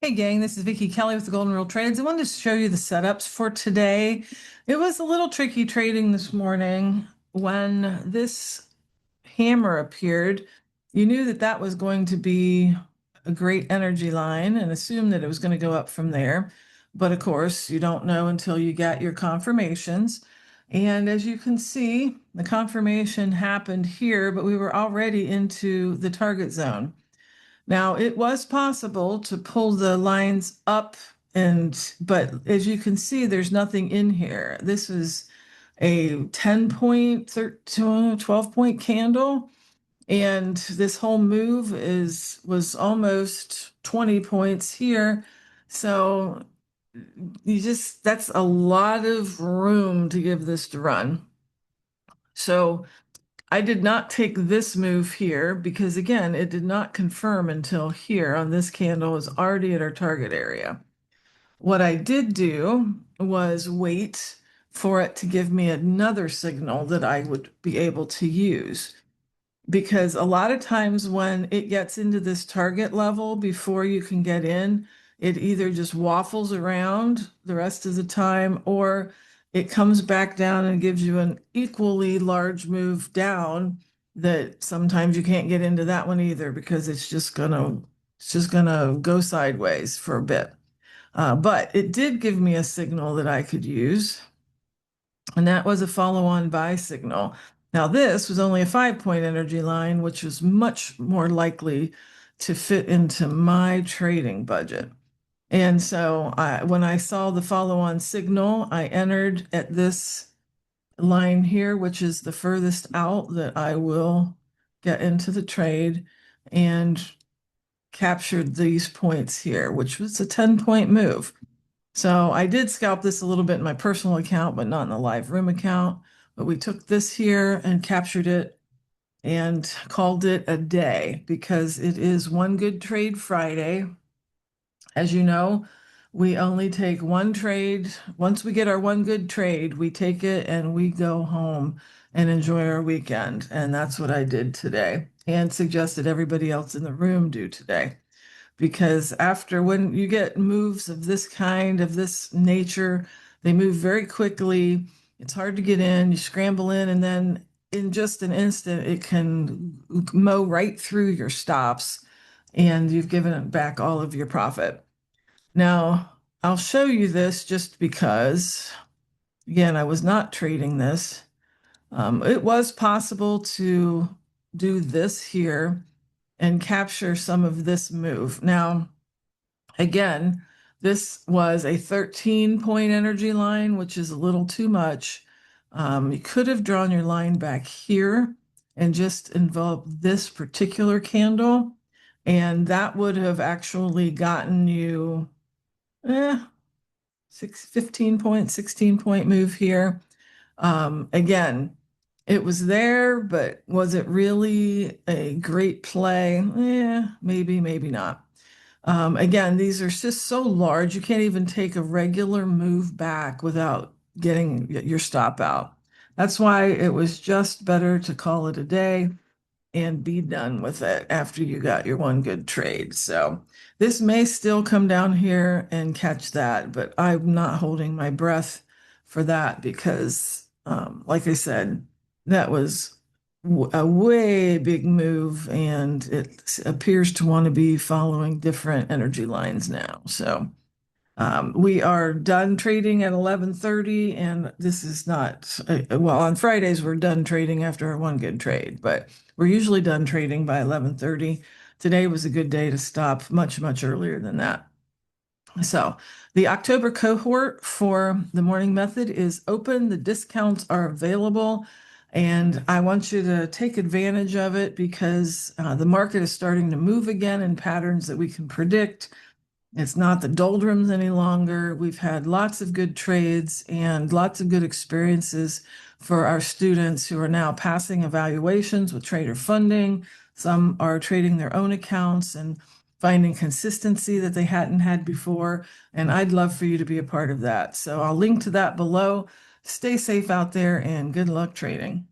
Hey gang, this is Vicki Kelly with the Golden Rule Trades. I wanted to show you the setups for today. It was a little tricky trading this morning when this hammer appeared. You knew that that was going to be a great energy line and assumed that it was going to go up from there. But of course, you don't know until you get your confirmations. And as you can see, the confirmation happened here, but we were already into the target zone. Now, it was possible to pull the lines up but as you can see, there's nothing in here. This is a 10 point, 13, 12 point candle. And this whole move was almost 20 points here. So that's a lot of room to give this to run. So I did not take this move here because again, it did not confirm until here on this candle is already at our target area. What I did do was wait for it to give me another signal that I would be able to use. Because a lot of times when it gets into this target level before you can get in, it either just waffles around the rest of the time or it comes back down and gives you an equally large move down that sometimes you can't get into that one either because it's just gonna go sideways for a bit. But it did give me a signal that I could use, and that was a follow-on buy signal. Now, this was only a 5 point energy line, which was much more likely to fit into my trading budget. And so when I saw the follow-on signal, I entered at this line here, which is the furthest out that I will get into the trade, and captured these points here, which was a 10 point move. So I did scalp this a little bit in my personal account, but not in the live room account. But we took this here and captured it and called it a day because it is One Good Trade Friday. As you know, we only take one trade. Once we get our one good trade, we take it and we go home and enjoy our weekend. And that's what I did today and suggested everybody else in the room do today because after when you get moves of this kind, of this nature, they move very quickly. It's hard to get in. You scramble in, and then in just an instant, it can mow right through your stops, and you've given back all of your profit. Now, I'll show you this just because, again, I was not trading this. It was possible to do this here and capture some of this move. Now, again, this was a 13 point energy line, which is a little too much. You could have drawn your line back here and just enveloped this particular candle, and that would have actually gotten you 15 point, 16 point move here. Again, it was there, but was it really a great play? Maybe, maybe not. Again, these are just so large, you can't even take a regular move back without getting your stop out. That's why it was just better to call it a day and be done with it after you got your one good trade. So this may still come down here and catch that, but I'm not holding my breath for that because, like I said, that was a way big move, and it appears to want to be following different energy lines now. So we are done trading at 11:30, and this is not, well, on Fridays, we're done trading after our one good trade, but we're usually done trading by 11:30. Today was a good day to stop much, much earlier than that. So the October cohort for the morning method is open. The discounts are available, and I want you to take advantage of it because the market is starting to move again in patterns that we can predict. It's not the doldrums any longer. We've had lots of good trades and lots of good experiences for our students who are now passing evaluations with trader funding. Some are trading their own accounts and finding consistency that they hadn't had before. And I'd love for you to be a part of that. So I'll link to that below. Stay safe out there and good luck trading.